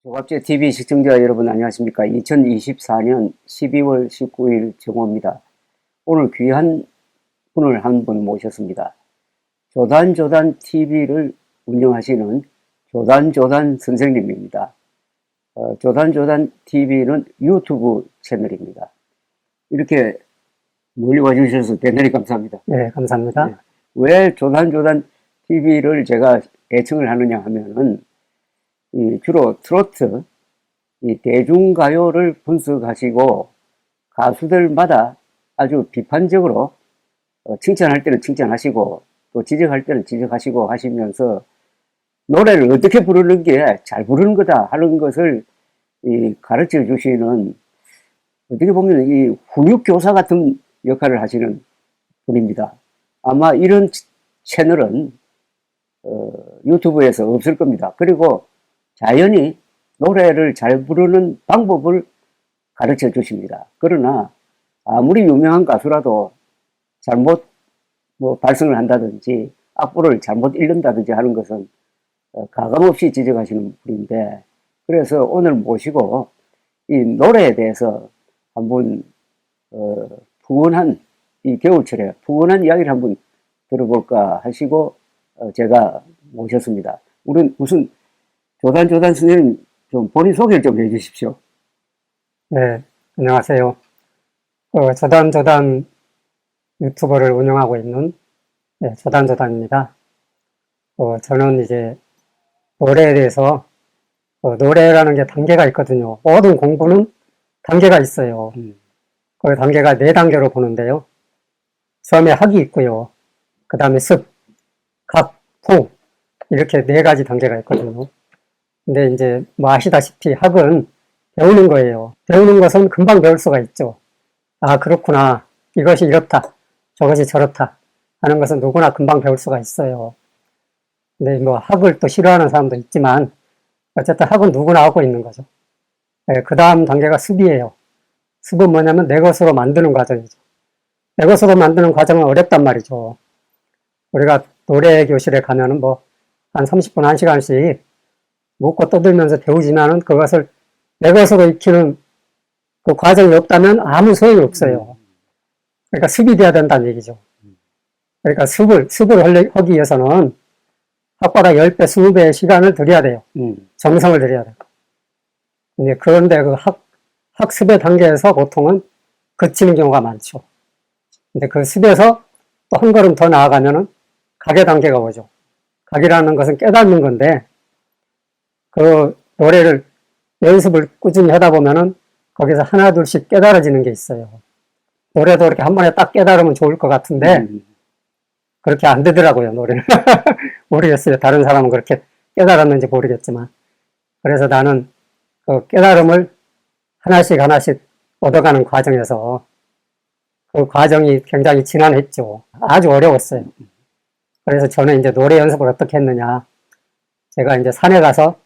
조갑제 TV 시청자 여러분 안녕하십니까. 2024년 12월 19일 정오입니다. 오늘 귀한 분을 한 분 모셨습니다. 조단조단 TV를 운영하시는 조단조단 선생님입니다. 조단조단 TV는 유튜브 채널입니다. 이렇게 멀리 와주셔서 대단히 감사합니다. 네, 감사합니다. 네. 왜 조단조단 TV를 제가 애청을 하느냐 하면은 주로 트로트, 대중가요를 분석하시고 가수들마다 아주 비판적으로 칭찬할 때는 칭찬하시고 또 지적할 때는 지적하시고 하시면서 노래를 어떻게 부르는 게 잘 부르는 거다 하는 것을 가르쳐 주시는, 어떻게 보면 이 훈육교사 같은 역할을 하시는 분입니다. 아마 이런 채널은 유튜브에서 없을 겁니다. 그리고 자연히 노래를 잘 부르는 방법을 가르쳐 주십니다. 그러나 아무리 유명한 가수라도 잘못 발성을 한다든지 악보를 잘못 읽는다든지 하는 것은 가감없이 지적하시는 분인데, 그래서 오늘 모시고 이 노래에 대해서 한번 푸근한, 이 겨울철에 푸근한 이야기를 한번 들어볼까 하시고 제가 모셨습니다. 우선 조단 선생님, 좀 본인 소개를 좀 해주십시오. 네, 안녕하세요. 조단조단 유튜버를 운영하고 있는 조단조단입니다. 저는 이제 노래에 대해서, 노래라는 게 단계가 있거든요. 모든 공부는 단계가 있어요. 그 단계가 4단계로 보는데요. 처음에 학이 있고요. 그 다음에 습, 각, 통, 이렇게 4가지 단계가 있거든요. 근데 이제 아시다시피 학은 배우는 거예요. 배우는 것은 금방 배울 수가 있죠. 아, 그렇구나. 이것이 이렇다. 저것이 저렇다. 하는 것은 누구나 금방 배울 수가 있어요. 근데 학을 또 싫어하는 사람도 있지만 어쨌든 학은 누구나 하고 있는 거죠. 네, 그 다음 단계가 습이에요. 습은 뭐냐면 내 것으로 만드는 과정이죠. 내 것으로 만드는 과정은 어렵단 말이죠. 우리가 노래 교실에 가면은 한 30분, 1시간씩 묻고 떠들면서 배우지만은 그것을 내 것으로 익히는 그 과정이 없다면 아무 소용이 없어요. 그러니까 습이 돼야 된다는 얘기죠. 그러니까 습을 하기 위해서는 학보다 10배, 20배의 시간을 들여야 돼요. 정성을 들여야 돼요. 그런데 그 학습의 단계에서 보통은 그치는 경우가 많죠. 근데 그 습에서 또 한 걸음 더 나아가면은 각의 단계가 오죠. 각이라는 것은 깨닫는 건데, 그 노래를 연습을 꾸준히 하다 보면은 거기서 하나 둘씩 깨달아지는 게 있어요. 노래도 이렇게 한 번에 딱 깨달으면 좋을 것 같은데 그렇게 안 되더라고요, 노래는. 모르겠어요. 다른 사람은 그렇게 깨달았는지 모르겠지만. 그래서 나는 그 깨달음을 하나씩 얻어가는 과정에서 그 과정이 굉장히 지난했죠. 아주 어려웠어요. 그래서 저는 이제 노래 연습을 어떻게 했느냐. 제가 이제 산에 가서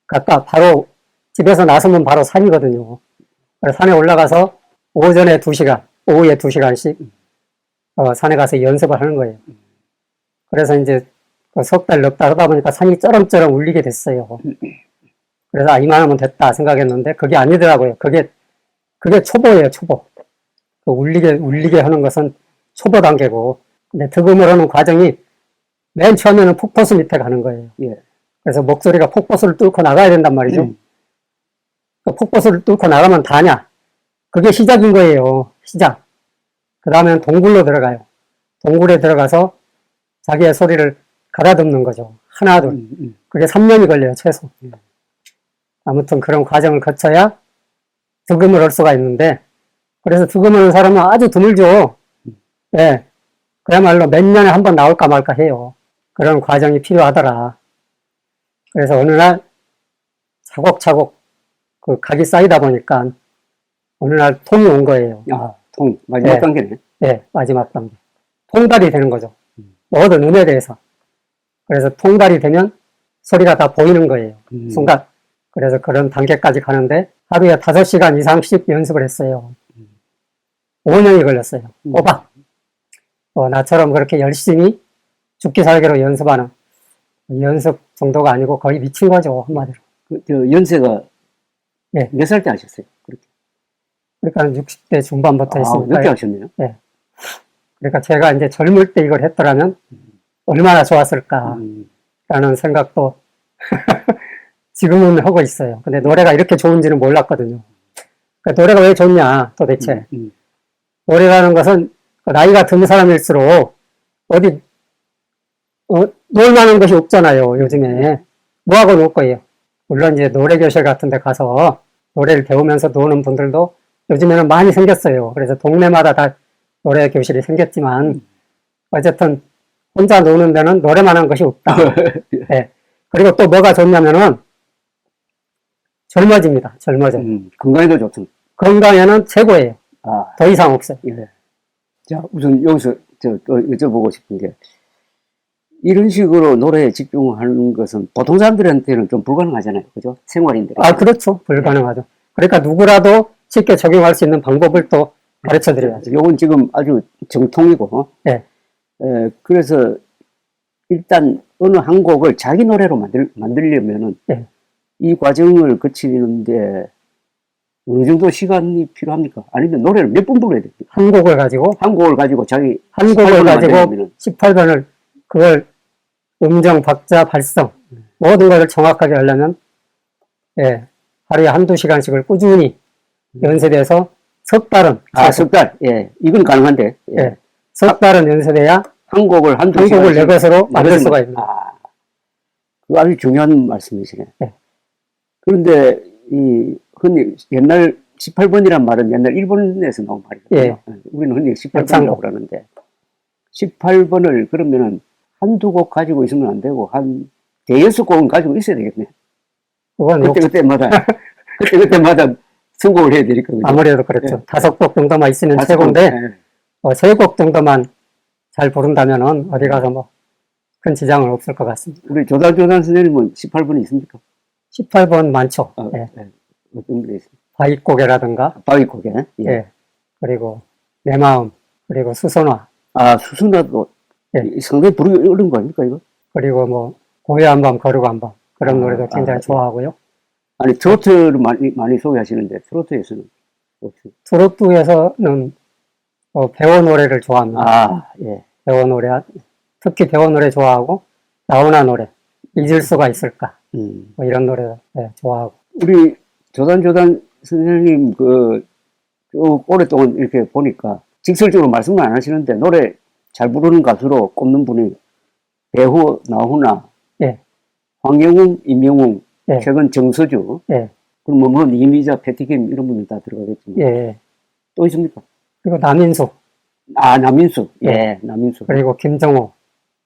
각각 바로 집에서 나서면 바로 산이거든요. 그래서 산에 올라가서 오전에 2시간, 오후에 2시간씩 산에 가서 연습을 하는 거예요. 그래서 이제 석 달, 넉 달 하다 보니까 산이 쩌렁쩌렁 울리게 됐어요. 그래서 이만하면 됐다 생각했는데 그게 아니더라고요. 그게 초보예요, 초보. 그 울리게 하는 것은 초보 단계고, 근데 득음을 하는 과정이 맨 처음에는 폭포수 밑에 가는 거예요. 그래서 목소리가 폭포수를 뚫고 나가야 된단 말이죠. 그 폭포수를 뚫고 나가면 다냐? 그게 시작인 거예요. 시작. 그 다음에는 동굴로 들어가요. 동굴에 들어가서 자기의 소리를 가다듬는 거죠. 하나, 둘. 그게 3년이 걸려요, 최소. 아무튼 그런 과정을 거쳐야 득음을 할 수가 있는데, 그래서 득음을 하는 사람은 아주 드물죠. 예. 그야말로 몇 년에 한 번 나올까 말까 해요. 그런 과정이 필요하더라. 그래서 어느 날 차곡차곡 그 각이 쌓이다 보니까 어느 날 통이 온 거예요. 아, 통. 마지막 단계네. 네, 마지막 단계. 통달이 되는 거죠. 모든 음에 대해서. 그래서 통달이 되면 소리가 다 보이는 거예요. 순간. 그래서 그런 단계까지 가는데 하루에 5시간 이상씩 연습을 했어요. 5년이 걸렸어요. 꼬박. 나처럼 그렇게 열심히 죽기 살기로 연습하는 연습 정도가 아니고 거의 미친 거죠, 한마디로. 연세가 예. 몇 살 때 하셨어요? 그렇게. 그러니까 한 60대 중반부터 했으니까. 늦게 하셨네요. 예. 그러니까 제가 이제 젊을 때 이걸 했더라면 얼마나 좋았을까라는 생각도 지금은 하고 있어요. 근데 노래가 이렇게 좋은지는 몰랐거든요. 그러니까 노래가 왜 좋냐, 도대체. 노래라는 것은 나이가 든 사람일수록 어디 놀 만한 것이 없잖아요, 요즘에. 뭐하고 놀 거예요? 물론 이제 노래교실 같은 데 가서 노래를 배우면서 노는 분들도 요즘에는 많이 생겼어요. 그래서 동네마다 다 노래교실이 생겼지만 어쨌든 혼자 노는 데는 노래만 한 것이 없다. 네. 그리고 또 뭐가 좋냐면은 젊어집니다. 젊어져. 건강에도 좋습니다. 건강에는 최고예요. 아, 더 이상 없어요. 예. 자, 우선 여기서 또 여쭤보고 싶은 게, 이런 식으로 노래에 집중하는 것은 보통 사람들한테는 좀 불가능하잖아요. 그죠? 생활인들. 아, 그렇죠. 불가능하죠. 그러니까 누구라도 쉽게 적용할 수 있는 방법을 또 가르쳐 드려야죠. 요건 지금 아주 정통이고, 네. 그래서 일단 어느 한 곡을 자기 노래로 만들려면은 네. 이 과정을 거치는데 어느 정도 시간이 필요합니까? 아니면 노래를 몇 번 불러야 됩니까? 한 곡을 가지고 한 곡을 가지고 자기 한 곡을 18번을 가지고 만들려면은 18번을 그걸 음정, 박자, 발성 모든 것을 정확하게 하려면 예, 하루에 한두 시간씩을 꾸준히 연습해서 석 달은 석 달. 예. 이건 가능한데. 예. 예, 석 달은 연습해야 한 곡을 한두 한 곡을 시간씩 내 것으로 만들 수가 만들- 있습니다. 아, 그거 아주 중요한 말씀이시네. 네. 그런데 이 흔히 옛날 18번이란 말은 옛날 일본에서 나온 말이거든요. 예. 우리는 흔히 18번이라고 역상곡. 그러는데 18번을 그러면은 한두 곡 가지고 있으면 안 되고 한 대여섯 곡은 가지고 있어야 되겠네. 그건 욕- 그때마다 그때마다 선곡을 해야 되니까. 그죠? 아무래도 그렇죠. 예. 다섯 곡 정도만 있으면 다섯 곡, 최고인데 예. 세 곡 정도만 잘 부른다면은 어디 가서 뭐 큰 지장은 없을 것 같습니다. 우리 조단 선생님은 18번이 있습니까? 18번 많죠. 예. 어떤 게 있습니까? 바위곡이라든가 바위곡에. 예. 예. 그리고 내 마음, 그리고 수선화, 아, 수순화도 예. 상당히 부르기 어려운 거 아닙니까, 이거? 그리고 뭐 고요한 밤, 거룩한 밤 그런 노래도 굉장히 예. 좋아하고요. 아니, 트로트를 많이 소개하시는데, 트로트에서는 어떻게? 트로트에서는 배워 노래를 좋아합니다. 아, 예. 배워 노래, 특히 배워 노래 좋아하고 나훈아 노래, 잊을 수가 있을까 뭐 이런 노래 예, 좋아하고. 우리 조단 선생님, 쭉 오랫동안 이렇게 보니까, 직설적으로 말씀은 안 하시는데, 노래 잘 부르는 가수로 꼽는 분이 배우 나훈아, 예. 황영웅, 임영웅, 예. 최근 정서주, 예. 그럼 뭐 이미자, 패티김 이런 분들 다 들어가겠지만, 예. 또 있습니까? 그리고 남인수, 아, 남인수. 예. 예, 남인수. 그리고 김정호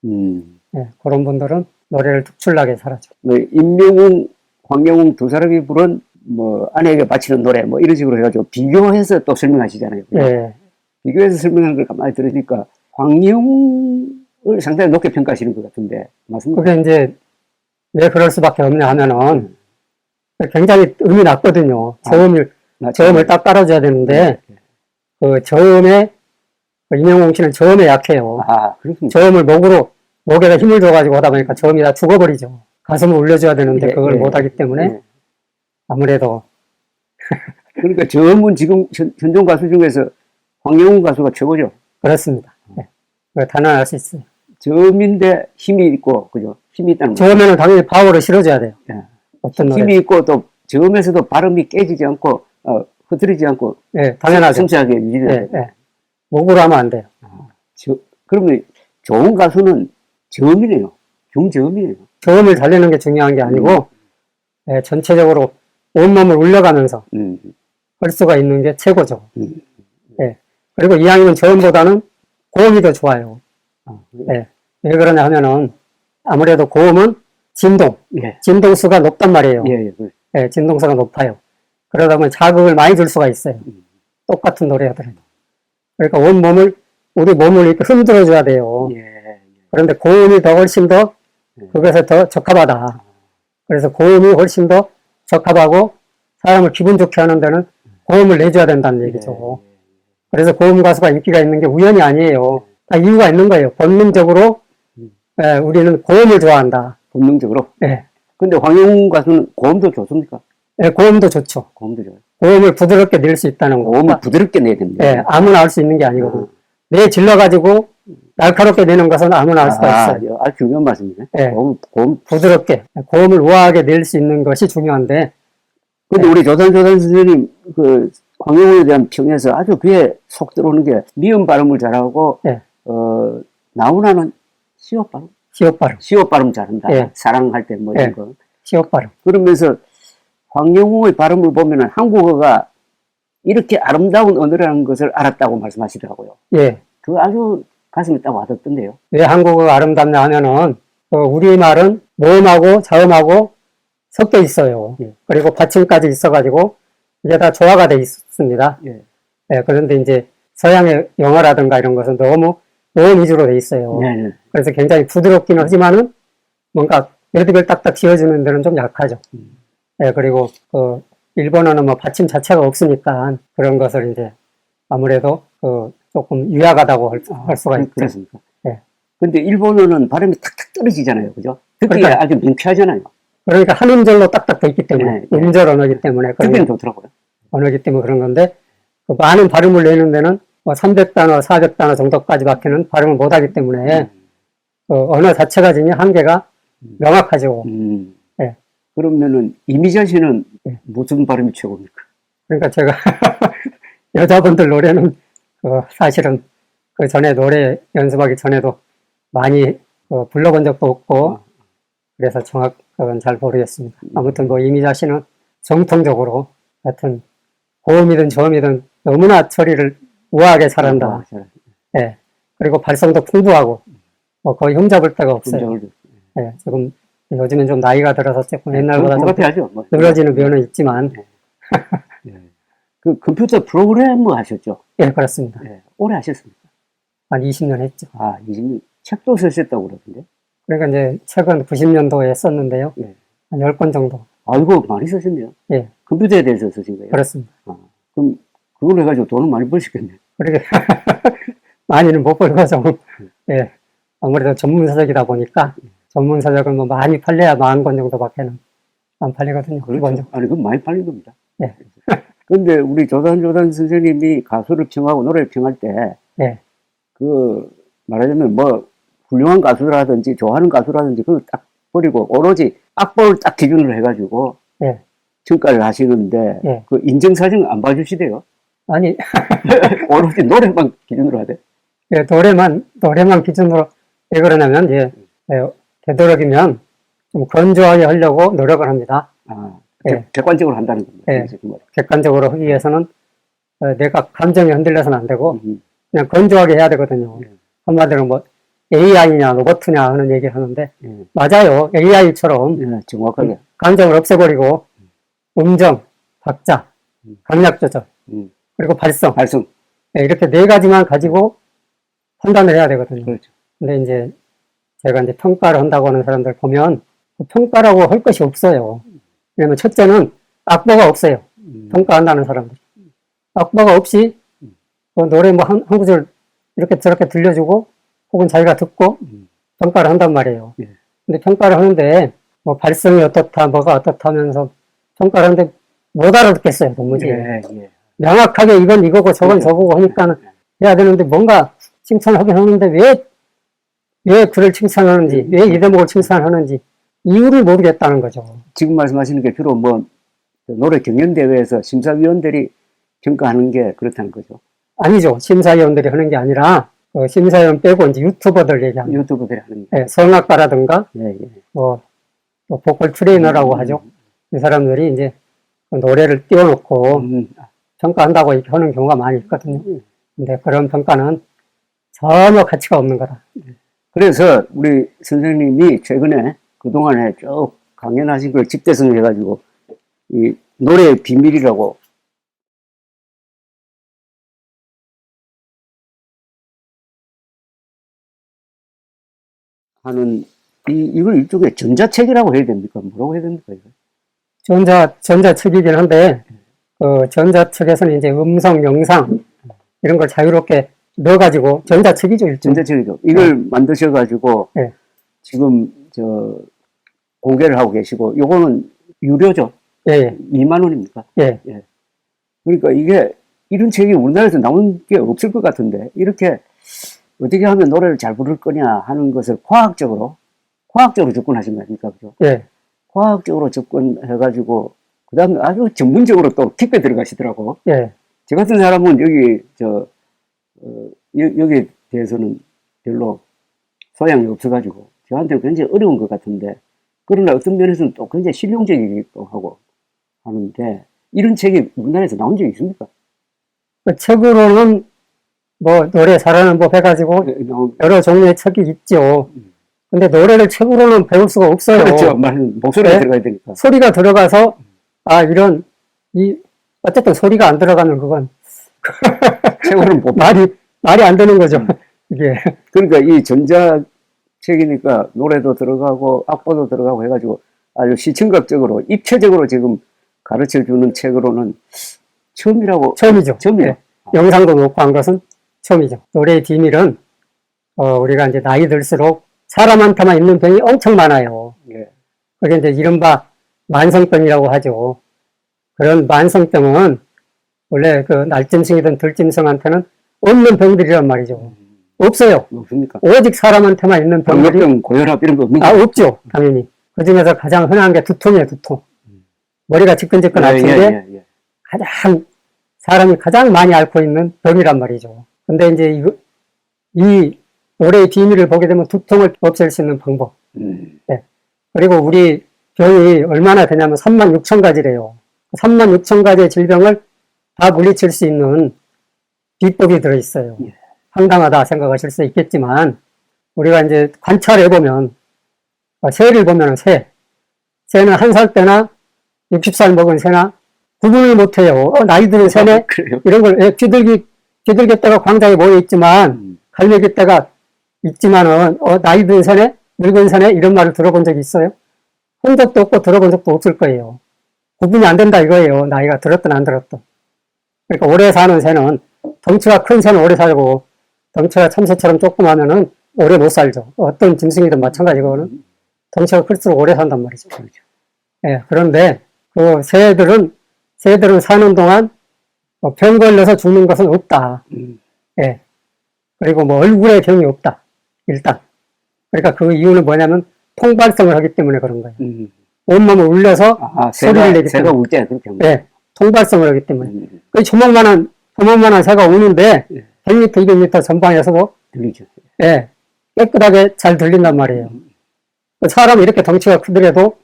음. 예, 그런 분들은 노래를 특출나게 잘하죠. 뭐, 임명웅, 황영웅 두 사람이 부른, 뭐, 아내에게 바치는 노래, 뭐, 이런 식으로 해가지고, 비교해서 또 설명하시잖아요. 예. 비교해서 설명하는 걸 가만히 들으니까, 황영웅을 상당히 높게 평가하시는 것 같은데, 맞습니까? 그게 이제 왜 그럴 수밖에 없냐 하면은 굉장히 음이 낮거든요. 저음을 딱 깔아줘야 되는데 그 저음에 임영웅 씨는 저음에 약해요. 아, 그렇습니다. 저음을 목에다 힘을 줘가지고 하다 보니까 저음이 다 죽어버리죠. 가슴을 울려줘야 되는데 예, 그걸 예, 못하기 때문에 예. 아무래도 그러니까 저음은 지금 현존 가수 중에서 황영웅 가수가 최고죠. 그렇습니다. 예. 그걸 단언할 수 있어요. 저음인데 힘이 있고, 그죠? 힘이 있다는 거죠. 저음에는 당연히 파워를 실어줘야 돼요. 예. 어떤 노래? 힘이 있고, 또 저음에서도 발음이 깨지지 않고, 흐트리지 않고, 예, 당연하죠. 섬세하게 유지돼야 예, 돼요. 예. 목으로 하면 안 돼요. 그러면 좋은 가수는 저음이네요. 중저음이네요. 저음을 살리는 게 중요한 게 아니고 예, 전체적으로 온몸을 울려가면서 할 수가 있는 게 최고죠. 예. 그리고 이왕이면 저음보다는 고음이 더 좋아요. 예. 왜 그러냐 하면은 아무래도 고음은 예. 진동수가 높단 말이에요. 예, 예. 예, 진동수가 높아요. 그러다 보면 자극을 많이 줄 수가 있어요. 똑같은 노래 하더라도. 그러니까 우리 몸을 이렇게 흔들어 줘야 돼요. 예. 그런데 고음이 더 훨씬 더 그것에 더 적합하다. 그래서 고음이 훨씬 더 적합하고 사람을 기분 좋게 하는 데는 고음을 내줘야 된다는 얘기죠. 그래서 고음 가수가 인기가 있는 게 우연이 아니에요. 다 이유가 있는 거예요. 본능적으로 우리는 고음을 좋아한다. 본능적으로. 예. 근데 황영웅 가수는 고음도 좋습니까? 예, 고음도 좋죠. 고음도 좋아요. 고음을 부드럽게 낼 수 있다는 거. 고음을 부드럽게 내야 됩니다. 예, 아무나 할 수 있는 게 아니거든요. 내 질러가지고 날카롭게 내는 것은 아무나 할 수가 있어요. 아주 중요한 말씀이네. 예. 고음. 부드럽게, 고음을 우아하게 낼 수 있는 것이 중요한데, 근데 우리 조단 선생님, 그, 황영웅에 대한 평에서 아주 귀에 속 들어오는 게 미음 발음을 잘하고, 예. 나훈아는 시옷 발음? 시옷 발음. 시옷 발음 잘한다. 예. 사랑할 때 뭐 이런 예. 거. 시옷 발음. 그러면서 황영웅의 발음을 보면은 한국어가 이렇게 아름다운 언어라는 것을 알았다고 말씀하시더라고요. 예. 그 아주 가슴에 딱 와닿던데요. 왜 한국어가 아름답냐 하면은, 우리말은 모음하고 자음하고 섞여 있어요. 예. 그리고 받침까지 있어가지고, 이게 다 조화가 돼 있습니다. 예. 예, 그런데 이제 서양의 영어라든가 이런 것은 너무 모음 위주로 돼 있어요. 네, 네. 그래서 굉장히 부드럽긴 하지만은 뭔가 매듭을 딱딱 지어주는 데는 좀 약하죠. 예, 그리고 일본어는 뭐 받침 자체가 없으니까 그런 것을 이제 아무래도 조금 유약하다고 할 수가 있죠. 그렇습니까? 예. 근데 일본어는 발음이 탁탁 떨어지잖아요. 그죠? 듣기가 그러니까. 아주 명쾌하잖아요. 그러니까 한 음절로 딱딱 돼 있기 때문에 네, 네. 음절 언어이기 때문에 그런 듣기는 좋더라고요. 언어이기 때문에 그런 건데 그 많은 발음을 내는 데는 뭐 300단어, 400단어 정도까지밖에는 발음을 못하기 때문에 언어 자체가 지닌 한계가 명확하죠. 예. 그러면은 이미자 씨는 예. 무슨 발음이 최고입니까? 그러니까 제가 여자분들 노래는 사실은 그 전에 노래 연습하기 전에도 많이 불러본 적도 없고 그래서 정확한 잘 모르겠습니다. 아무튼 뭐 이미자 씨는 정통적으로 하여튼 고음이든 저음이든 너무나 처리를 우아하게 잘한다. 예. 그리고 발성도 풍부하고 뭐 거의 흠잡을 데가 없어요. 예. 지금 요즘엔 좀 나이가 들어서 조금 옛날보다 좀 불가피하죠. 뭐. 늘어지는 면은 있지만 예. 그 컴퓨터 프로그래머 하셨죠? 예, 그렇습니다. 예. 오래 하셨습니까? 한 20년 했죠. 20년. 책도 쓰셨다고 그러던데? 그러니까 이제 최근 90년도에 썼는데요. 예. 한 10권 정도. 아이고, 많이 쓰셨네요. 예. 컴퓨터에 대해서 쓰신 거예요? 그렇습니다. 그럼 그걸 해가지고 돈을 많이 버시겠네. 그러게 많이는 못 벌고 좀 예. 아무래도 전문 서적이다 보니까 전문 서적은 뭐 많이 팔려야 10,000권 정도밖에는 안 팔리거든요. 그렇죠. 아니, 그건 많이 팔린 겁니다. 예. 근데 우리 조단 선생님이 가수를 평하고 노래를 평할 때, 예. 말하자면 뭐, 훌륭한 가수라든지, 좋아하는 가수라든지, 그걸 딱 버리고, 오로지 악보를 딱 기준으로 해가지고, 예. 평가를 하시는데, 예. 그 인증사진 안 봐주시대요? 아니, 오로지 노래만 기준으로 하대? 예, 노래만 기준으로 왜 그러냐면, 예, 되도록이면 좀 건조하게 하려고 노력을 합니다. 예. 객관적으로 한다는 겁니다. 예. 객관적으로 하기 위해서는 내가 감정이 흔들려서는 안 되고, 그냥 건조하게 해야 되거든요. 한마디로 뭐, AI냐, 로봇이냐 하는 얘기를 하는데, 맞아요. AI처럼 정확하게. 감정을 없애버리고, 음정, 박자, 강약 조절, 그리고 발성. 예, 이렇게 4가지만 가지고 판단을 해야 되거든요. 그렇죠. 근데 이제 제가 이제 평가를 한다고 하는 사람들 보면 그 평가라고 할 것이 없어요. 왜냐면 첫째는 악보가 없어요. 평가한다는 사람들. 악보가 없이 그 노래 뭐 한 구절 이렇게 저렇게 들려주고 혹은 자기가 듣고 평가를 한단 말이에요. 예. 근데 평가를 하는데 뭐 발성이 어떻다, 뭐가 어떻다 하면서 평가를 하는데 못 알아듣겠어요, 도무지. 예. 명확하게 이건 이거고 저건 저거고 하니까는 해야 되는데 뭔가 칭찬하긴 하는데 왜 그를 칭찬하는지, 왜 이 대목을 칭찬하는지 이유를 모르겠다는 거죠. 지금 말씀하시는 게 주로 뭐 노래 경연대회에서 심사위원들이 평가하는 게 그렇다는 거죠. 아니죠. 심사위원들이 하는 게 아니라 심사위원 빼고 이제 유튜버들 얘기합니다. 유튜브들이 하는 게. 예, 성악가라든가 예. 뭐 보컬 트레이너라고 하죠. 이 사람들이 이제 노래를 띄워놓고 평가한다고 이렇게 하는 경우가 많이 있거든요. 근데 그런 평가는 전혀 가치가 없는 거다. 그래서 우리 선생님이 최근에 그동안에 쭉 강연하신 걸 집대성을 해가지고 이 노래의 비밀이라고 하는 이걸 일종의 전자책이라고 해야 됩니까? 뭐라고 해야 됩니까? 이거? 전자책이긴 한데 전자책에서는 이제 음성, 영상 이런 걸 자유롭게 넣어가지고 전자책이죠, 일종. 전자책이죠. 이걸 만드셔가지고 네. 지금 공개를 하고 계시고, 요거는 유료죠. 예, 2만 원입니까? 예. 그러니까 이게, 이런 책이 우리나라에서 나온 게 없을 것 같은데, 이렇게 어떻게 하면 노래를 잘 부를 거냐 하는 것을 과학적으로 접근하신 거 아닙니까? 그죠? 예. 과학적으로 접근해가지고, 그 다음에 아주 전문적으로 또 깊게 들어가시더라고. 예. 저 같은 사람은 여기, 여기에 대해서는 별로 소양이 없어가지고, 저한테는 굉장히 어려운 것 같은데, 그러나 어떤 면에서는 또 굉장히 실용적이기도 하고 하는데, 이런 책이 우리나라에서 나온 적이 있습니까? 그 책으로는 뭐 노래 잘하는 법 해가지고 여러 종류의 책이 있죠. 근데 노래를 책으로는 배울 수가 없어요. 그렇죠. 목소리가 네? 들어가야 되니까. 소리가 들어가서 어쨌든 소리가 안 들어가면 그건 책으로는 못 말이 안 되는 거죠. 이게. 그러니까 이 전자책이니까 노래도 들어가고 악보도 들어가고 해가지고 아주 시청각적으로 입체적으로 지금 가르쳐 주는 책으로는 처음이죠. 처음이에요. 네. 영상도 놓고 한 것은 처음이죠. 노래의 비밀은 우리가 이제 나이 들수록 사람한테만 있는 병이 엄청 많아요. 예. 그게 이제 이른바 만성병이라고 하죠. 그런 만성병은 원래 그 날짐승이든 들짐승한테는 없는 병들이란 말이죠. 없어요. 없습니까? 오직 사람한테만 있는 병들이 당뇨병, 고혈압 이런 거 없는가? 없죠. 당연히. 그 중에서 가장 흔한 게 두통이에요. 두통. 머리가 지끈지끈 아픈 게 사람이 가장 많이 앓고 있는 병이란 말이죠. 근데 이제 이 노래의 비밀을 보게 되면 두통을 없앨 수 있는 방법. 네. 그리고 우리 병이 얼마나 되냐면 36,000가지래요. 36,000가지의 질병을 다 물리칠 수 있는 비법이 들어있어요. 예. 황당하다 생각하실 수 있겠지만, 우리가 이제 관찰해보면, 새를 보면 새는 1살 때나 60살 먹은 새나 구분을 못해요. 나이 드는 새네? 그래요? 이런 걸, 비둘기떼가 광장에 모여있지만, 갈매기떼가 있지만은, 나이 든 새네? 늙은 새네? 이런 말을 들어본 적이 있어요? 본 적도 없고 들어본 적도 없을 거예요. 구분이 안 된다 이거예요. 나이가 들었든 안 들었든. 그러니까 오래 사는 새는, 덩치가 큰 새는 오래 살고, 덩치가 참새처럼 조그마면은 오래 못 살죠. 어떤 짐승이든 마찬가지거든. 덩치가 클수록 오래 산단 말이죠. 그렇죠. 예, 그런데 그 새들은 사는 동안 병 걸려서 죽는 것은 없다. 예. 그리고 뭐 얼굴에 병이 없다. 일단. 그러니까 그 이유는 뭐냐면 통발성을 하기 때문에 그런 거예요. 온몸을 울려서 소리를 내기 새가 때문에. 울 때 그렇게 합니다. 예. 통발성을 하기 때문에. 그 조목만한 새가 우는데 100m, 200m 전방에서도 들리죠. 예. 깨끗하게 잘 들린단 말이에요. 사람이 이렇게 덩치가 크더라도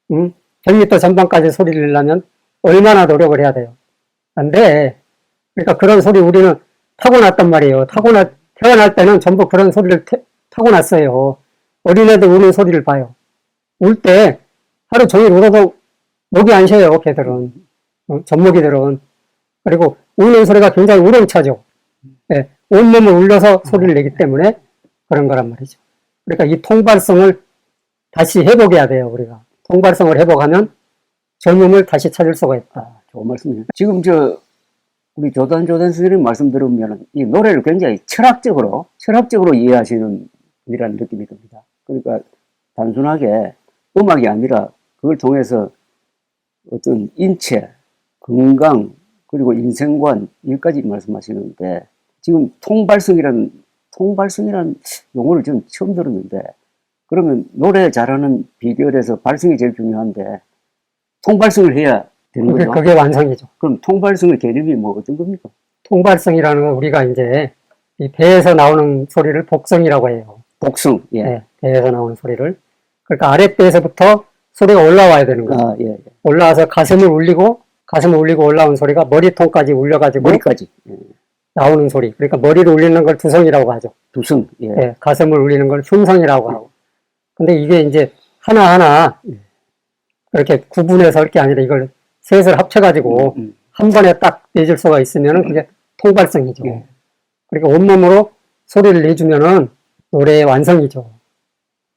100m 전방까지 소리를 내려면 얼마나 노력을 해야 돼요. 안 돼. 그러니까 그런 소리 우리는 타고났단 말이에요. 태어날 때는 전부 그런 소리를 타고났어요. 어린애들 우는 소리를 봐요. 울 때 하루 종일 울어도 목이 안 쉬어요. 걔들은. 젖먹이들은. 그리고 우는 소리가 굉장히 우렁차죠. 네. 온몸을 울려서 소리를 내기 때문에 그런 거란 말이죠. 그러니까 이 통발성을 다시 회복해야 돼요. 우리가. 통발성을 회복하면 젊음을 다시 찾을 수가 있다. 좋은 말씀이에요. 지금 우리 조단 선생님 말씀 들으면 이 노래를 굉장히 철학적으로 이해하시는 분이라는 느낌이 듭니다. 그러니까 단순하게 음악이 아니라 그걸 통해서 어떤 인체, 건강, 그리고 인생관, 여기까지 말씀하시는데, 지금 통발성이라는 용어를 지금 처음 들었는데, 그러면 노래 잘하는 비결에서 발성이 제일 중요한데, 통발성을 해야 되는 거죠? 그게 완성이죠. 그럼 통발성의 개념이 뭐 어떤 겁니까? 통발성이라는 건 우리가 이제 이 배에서 나오는 소리를 복성이라고 해요. 복성, 예. 네, 배에서 나오는 소리를. 그러니까 아랫배에서부터 소리가 올라와야 되는 거예요. 예. 올라와서 가슴을 울리고 올라온 소리가 머리통까지 울려가지고 머리까지. 예. 나오는 소리. 그러니까 머리를 울리는 걸 두성이라고 하죠. 두성, 예. 네, 가슴을 울리는 걸 흉성이라고 하고. 근데 이게 이제 하나하나 그렇게 구분해서 할 게 아니라 이걸 셋을 합쳐가지고 한 번에 딱 내줄 수가 있으면은 그게 통발성이죠. 그러니까 온몸으로 소리를 내주면은 노래의 완성이죠.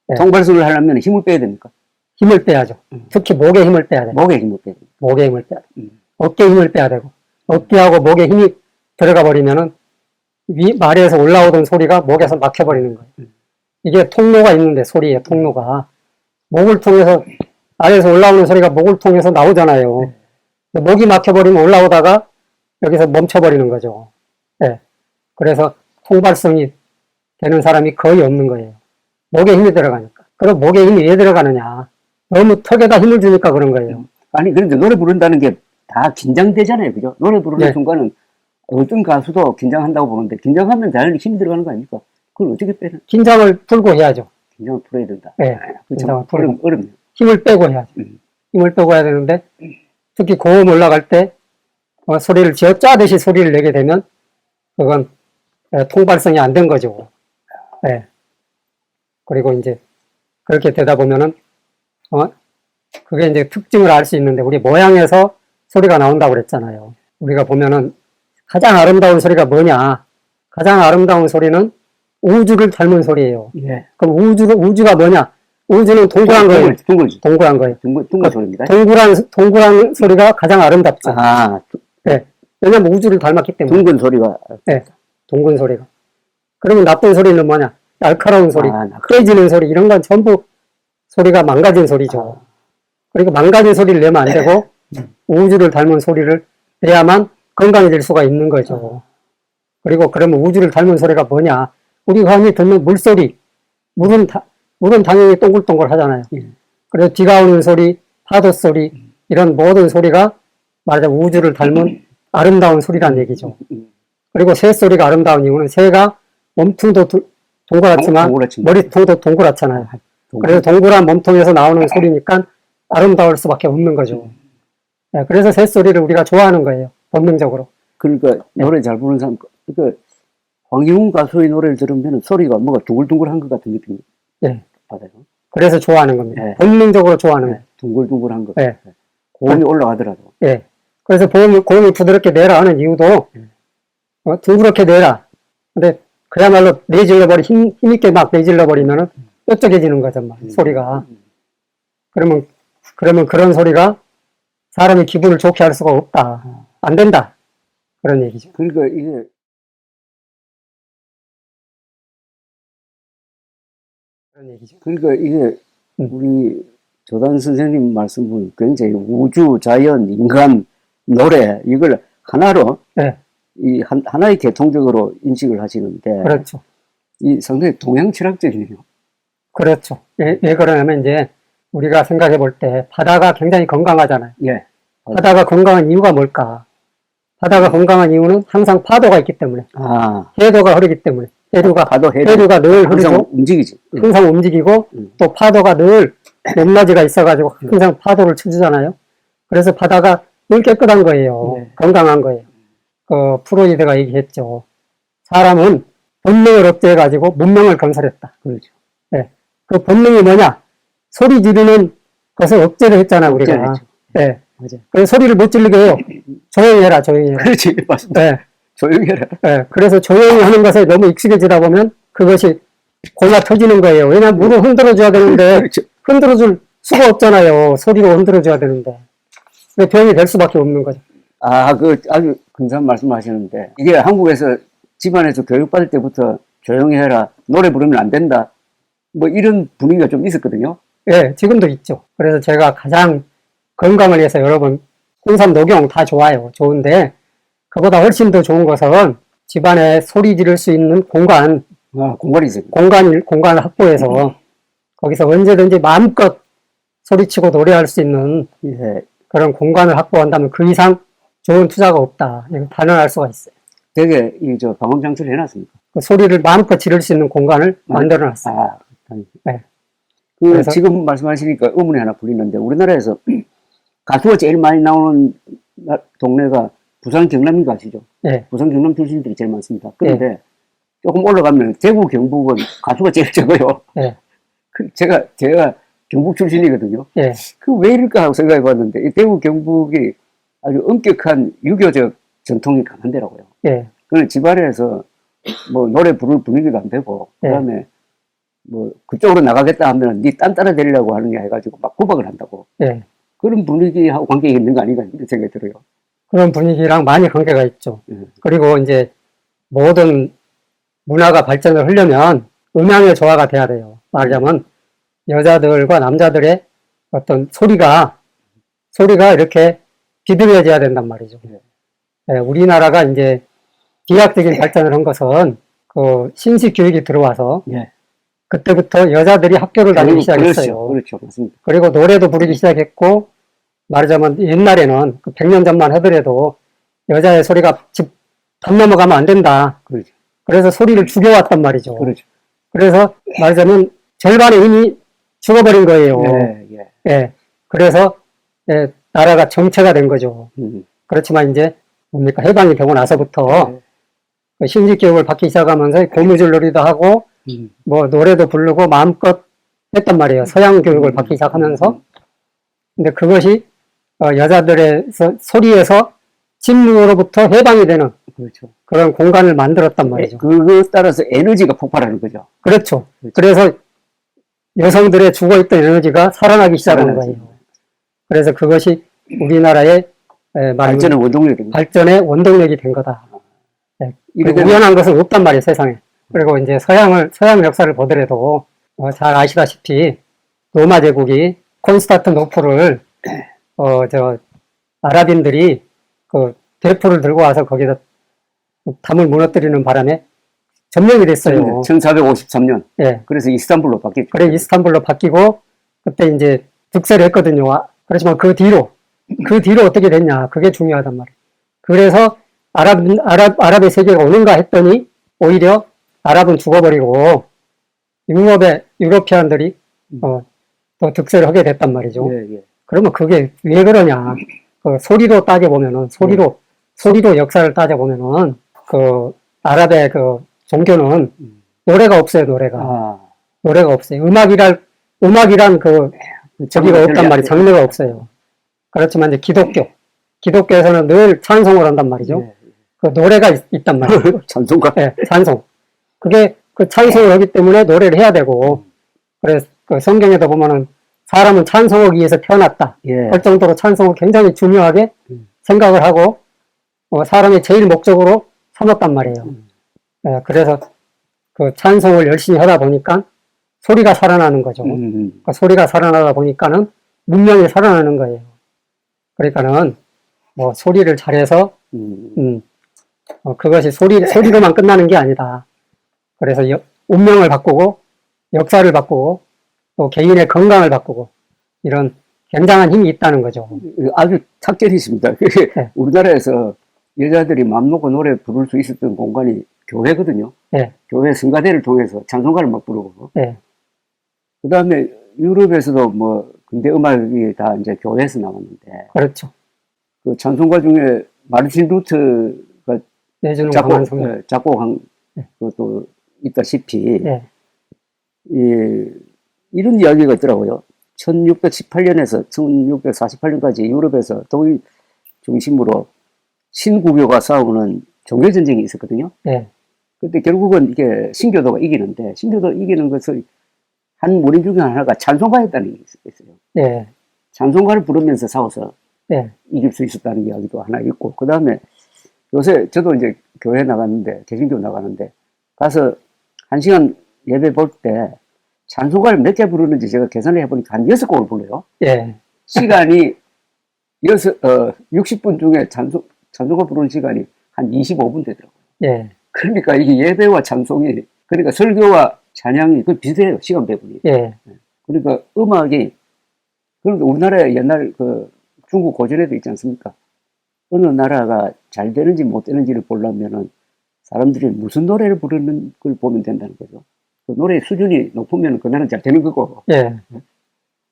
네. 통발성을 하려면 힘을 빼야 됩니까? 힘을 빼야죠. 특히 목에 힘을 빼야 돼요. 목에 힘을 빼야 됩니다. 목에 힘을 빼야 돼요. 어깨에 힘을 빼야 되고, 어깨하고 목에 힘이 들어가 버리면은 말에서 올라오던 소리가 목에서 막혀버리는 거예요. 이게 통로가 있는데, 소리의 통로가. 목을 통해서, 아래에서 올라오는 소리가 목을 통해서 나오잖아요. 목이 막혀버리면 올라오다가 여기서 멈춰버리는 거죠. 예. 그래서 통발성이 되는 사람이 거의 없는 거예요. 목에 힘이 들어가니까. 그럼 목에 힘이 왜 들어가느냐. 너무 턱에다 힘을 주니까 그런 거예요. 아니, 그런데 노래 부른다는 게 다 긴장되잖아요. 그죠? 노래 부르는 네. 순간은 어떤 가수도 긴장한다고 보는데, 긴장하면 당연히 힘이 들어가는 거 아닙니까? 그걸 어떻게 빼는, 긴장을 풀고 해야죠. 긴장을 풀어야 된다. 네. 그참 긴장을 풀고. 어렵네요. 힘을 빼고 해야죠. 힘을 빼고 해야 되는데, 특히 고음 올라갈 때, 소리를 쥐어짜듯이 소리를 내게 되면, 그건 통발성이 안 된 거죠. 예. 그리고 이제, 그렇게 되다 보면은, 그게 이제 특징을 알 수 있는데, 우리 모양에서 소리가 나온다고 그랬잖아요. 우리가 보면은, 가장 아름다운 소리가 뭐냐? 가장 아름다운 소리는 우주를 닮은 소리예요. 예. 그럼 우주가 뭐냐? 우주는 동그란 거예요. 둥글지. 동그란 거예요. 둥글 소리입니다. 동그란 소리가 가장 아름답죠. 아, 네. 왜냐면 우주를 닮았기 때문에. 둥근 소리가. 네. 동근 소리가. 그러면 나쁜 소리는 뭐냐? 날카로운 소리, 깨지는 소리, 이런 건 전부 소리가 망가진 소리죠. 그리고 망가진 소리를 내면 안 되고, 우주를 닮은 소리를 내야만 건강해질 수가 있는 거죠. 그리고 그러면 우주를 닮은 소리가 뭐냐? 우리가 흔히 듣는 물소리. 물은 당연히 동글동글 하잖아요. 그래서 비가 오는 소리, 파도 소리, 이런 모든 소리가 말하자면 우주를 닮은 아름다운 소리란 얘기죠. 그리고 새 소리가 아름다운 이유는 새가 몸통도 동그랗지만 머리통도 동그랗잖아요. 그래서 동그란 몸통에서 나오는 소리니까 아름다울 수밖에 없는 거죠. 네, 그래서 새 소리를 우리가 좋아하는 거예요. 본능적으로. 그러니까 노래 잘 부르는 사람, 그러니까 황희웅 가수의 노래를 들으면 소리가 뭔가 둥글둥글한 것 같은 느낌이 받아요. 그래서 좋아하는 겁니다. 네. 본능적으로 좋아하는 거예요. 둥글둥글한 것. 네. 고음이 올라가더라도. 예. 그래서 고음이 부드럽게 내라 하는 이유도, 둥그렇게 내라. 근데 그야말로 힘있게 막 내질러버리면은 뾰족해지는 거죠, 소리가. 그러면 그런 소리가 사람의 기분을 좋게 할 수가 없다. 안 된다. 그런 얘기죠. 그러니까 이게, 그런 얘기죠. 그러니까 이게 우리 조단 선생님 말씀은 굉장히 우주, 자연, 인간, 노래, 이걸 하나로, 네. 하나의 계통적으로 인식을 하시는데, 그렇죠. 이 상당히 동양 철학적이네요. 그렇죠. 왜 그러냐면 이제 우리가 생각해 볼 때 바다가 굉장히 건강하잖아요. 예. 바다가 건강한 이유가 뭘까? 바다가 건강한 이유는 항상 파도가 있기 때문에. 해도가 흐르기 때문에. 해류가 늘 항상 흐르고 움직이지. 항상 움직이고 또 파도가 늘 높낮이가 있어가지고 항상 파도를 쳐주잖아요. 그래서 바다가 늘 깨끗한 거예요. 네. 건강한 거예요. 프로이드가 얘기했죠. 사람은 본능을 억제해가지고 문명을 건설했다. 그렇죠. 네. 그 본능이 뭐냐? 소리 지르는 것을 억제를 했잖아, 우리가. 네. 맞아요. 그래서 소리를 못 지르게 해요. 조용히 해라, 조용히 해라. 그렇지, 맞습니다. 네. 조용히 해라. 네. 그래서 조용히 하는 것에 너무 익숙해지다 보면 그것이 골마 터지는 거예요. 왜냐면 물을 흔들어줘야 되는데 그렇죠. 흔들어줄 수가 없잖아요. 소리로 흔들어줘야 되는데. 병이 될 수밖에 없는 거죠. 아주 근사한 말씀 하시는데, 이게 한국에서 집안에서 교육받을 때부터 조용히 해라, 노래 부르면 안 된다, 뭐 이런 분위기가 좀 있었거든요. 예, 지금도 있죠. 그래서 제가 가장 건강을 위해서 여러분, 홍삼, 녹용 다 좋아요. 좋은데, 그보다 훨씬 더 좋은 것은 집안에 소리 지를 수 있는 공간이 있어요. 공간을 확보해서 거기서 언제든지 마음껏 소리치고 노래할 수 있는 그런 공간을 확보한다면 그 이상 좋은 투자가 없다. 이걸 단언할 수가 있어요. 되게 방음 장치를 해놨습니까? 그 소리를 마음껏 지를 수 있는 공간을 만들어놨어요. 네. 그래서 지금 말씀하시니까 의문이 하나 풀리는데, 우리나라에서 가수가 제일 많이 나오는 동네가 부산 경남인 거 아시죠? 네. 부산 경남 출신들이 제일 많습니다. 그런데 조금 올라가면 대구 경북은 가수가 제일 적어요. 네. 제가 경북 출신이거든요. 네. 왜 이럴까 하고 생각해 봤는데, 이 대구 경북이 아주 엄격한 유교적 전통이 강한 데라고요. 네. 그는 집안에서 뭐 노래 부를 분위기도 안 되고, 그 다음에 뭐 그쪽으로 나가겠다 하면 니 딴 따라 데리려고 하는 게 해가지고 막 구박을 한다고. 그런 분위기하고 관계가 있는 거 아닌가 이런 생각이 들어요. 그런 분위기랑 많이 관계가 있죠. 그리고 이제 모든 문화가 발전을 하려면 음향의 조화가 돼야 돼요. 말하자면 여자들과 남자들의 어떤 소리가 이렇게 비등해져야 된단 말이죠. 예, 우리나라가 이제 비약적인 발전을 한 것은 그 신식 교육이 들어와서 예. 그때부터 여자들이 학교를 다니기 시작했어요. 그렇죠. 맞습니다. 그리고 노래도 부르기 시작했고, 말하자면 옛날에는 그 100년 전만 하더라도 여자의 소리가 밥 넘어가면 안 된다. 그렇죠. 그래서 소리를 죽여왔단 말이죠. 그렇죠. 그래서 말하자면 절반의 힘이 죽어버린 거예요. 예, 예. 예. 그래서 예, 나라가 정체가 된 거죠. 그렇지만 이제 뭡니까 해방이 되고 나서부터 그 신식 교육을 받기 시작하면서 고무줄 놀이도 하고 뭐 노래도 부르고 마음껏 했단 말이에요. 서양 교육을 받기 시작하면서. 근데 그것이 여자들의 소리에서 침묵으로부터 해방이 되는 그렇죠. 그런 공간을 만들었단 말이죠. 그것 따라서 에너지가 폭발하는 거죠. 그렇죠. 그래서 여성들의 죽어있던 에너지가 살아나기 시작하는 거예요. 그래서 그것이 우리나라의 발전의 원동력입니다. 발전의 원동력이 된 거다. 우연한 것은 없단 말이에요, 세상에. 그리고 이제 서양 역사를 보더라도 잘 아시다시피 로마 제국이 콘스탄티노플을 아랍인들이 그 대포를 들고 와서 거기다 담을 무너뜨리는 바람에 점령이 됐어요. 1453년. 예. 그래서 이스탄불로 바뀌었죠. 그래 이스탄불로 바뀌고 그때 이제 득세를 했거든요. 그렇지만 그 뒤로 어떻게 됐냐? 그게 중요하단 말이에요. 그래서 아랍의 세계가 오는가 했더니 오히려 아랍은 죽어버리고 유로피안들이 또 득세를 하게 됐단 말이죠. 예, 예. 그러면 그게 왜 그러냐? 그 소리로 따져보면은 소리로 역사를 따져보면은 그 아랍의 그 종교는 노래가 없어요. 노래가 없어요. 음악이란 그 저기가 없단 말이에요. 장르가 없어요. 그렇지만 이제 기독교에서는 늘 찬송을 한단 말이죠. 예. 그 노래가 있단 말이에요. 찬송가. 네, 찬송. 그게 그 찬송을 하기 때문에 노래를 해야 되고, 그래서 그 성경에도 보면은 사람은 찬송하기 위해서 태어났다. 예. 할 정도로 찬송을 굉장히 중요하게 생각을 하고, 사람의 제일 목적으로 삼았단 말이에요. 네, 그래서 그 찬송을 열심히 하다 보니까 소리가 살아나는 거죠. 그 소리가 살아나다 보니까는 문명이 살아나는 거예요. 그러니까는 뭐 소리를 잘해서 그것이 소리로만 끝나는 게 아니다. 그래서 운명을 바꾸고 역사를 바꾸고 또 개인의 건강을 바꾸고 이런 굉장한 힘이 있다는 거죠. 아주 탁절이 있습니다. 네. 우리나라에서 여자들이 맘 놓고 노래 부를 수 있었던 공간이 교회거든요. 네. 교회 성가대를 통해서 찬송가를 막 부르고. 네. 그 다음에 유럽에서도 뭐 근대 음악이 다 이제 교회에서 나왔는데. 그렇죠. 그 찬송가 중에 마르틴 루트가 내주는 강한 성령. 작곡한 것도 있다시피 네. 이런 이야기가 있더라고요. 1618년에서 1648년까지 유럽에서 독일 중심으로 신구교가 싸우는 종교전쟁이 있었거든요. 네. 근데 결국은 이게 신교도가 이기는데, 신교도가 이기는 것을 한 원인 중에 하나가 찬송가였다는 게 있어요. 네. 찬송가를 부르면서 싸워서 네. 이길 수 있었다는 이야기도 하나 있고, 그 다음에 요새 저도 이제 교회 나갔는데, 개신교 나가는데, 가서 1시간 예배 볼 때 찬송가를 몇 개 부르는지 제가 계산을 해보니까 한 6곡을 불러요. 네. 시간이 60분 중에 찬송가 부르는 시간이 한 25분 되더라고요. 네. 그러니까 이게 예배와 찬송이, 그러니까 설교와 찬양이 그 비슷해요. 시간 배분이. 네. 그러니까 음악이, 그러니까 우리나라에 옛날 그 중국 고전에도 있지 않습니까? 어느 나라가 잘 되는지 못 되는지를 보려면은 사람들이 무슨 노래를 부르는 걸 보면 된다는 거죠. 그 노래의 수준이 높으면 그 나라는 잘 되는 거고. 네.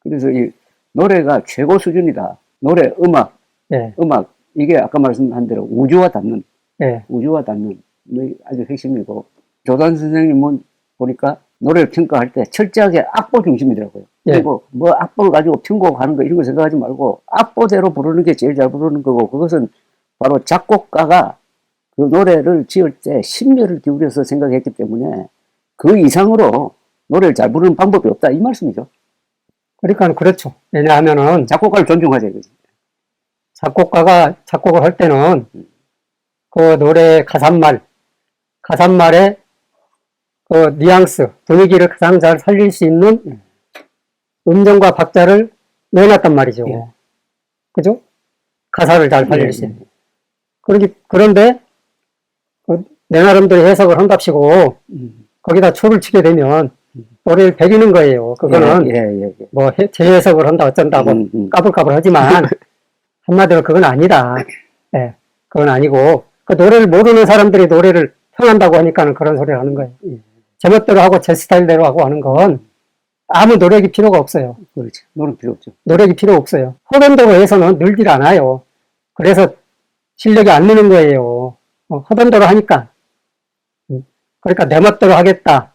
그래서 이 노래가 최고 수준이다. 노래, 음악, 네. 음악. 이게 아까 말씀한 대로 우주와 닿는, 네. 우주와 닿는 아주 핵심이고, 조단 선생님은 보니까 노래를 평가할 때 철저하게 악보 중심이더라고요. 예. 그리고 뭐 악보를 가지고 편곡하는 거 이런 거 생각하지 말고 악보대로 부르는 게 제일 잘 부르는 거고, 그것은 바로 작곡가가 그 노래를 지을 때 심려를 기울여서 생각했기 때문에 그 이상으로 노래를 잘 부르는 방법이 없다 이 말씀이죠. 그러니까 그렇죠. 왜냐하면은 작곡가를 존중하자 이거지. 작곡가가 작곡을 할 때는 그 노래의 가사말의 그 뉘앙스, 분위기를 가장 잘 살릴 수 있는 음정과 박자를 내놨단 말이죠. 예. 그죠? 가사를 잘 살리시. 예. 그런데 내 나름대로 해석을 한답시고 거기다 초를 치게 되면 노래를 배리는 거예요. 그거는 예. 뭐 재해석을 한다 어쩐다고 까불까불 하지만 한마디로 그건 아니다. 예, 그건 아니고 그 노래를 모르는 사람들이 노래를 평한다고 하니까는 그런 소리를 하는 거예요. 제멋대로 하고 제 스타일대로 하고 하는 건 아무 노력이 필요가 없어요. 그렇죠. 노력 필요 없죠. 노력이 필요 없어요. 허던대로 해서는 늘질 않아요. 그래서 실력이 안 느는 거예요. 허던대로 하니까. 그러니까 내 멋대로 하겠다.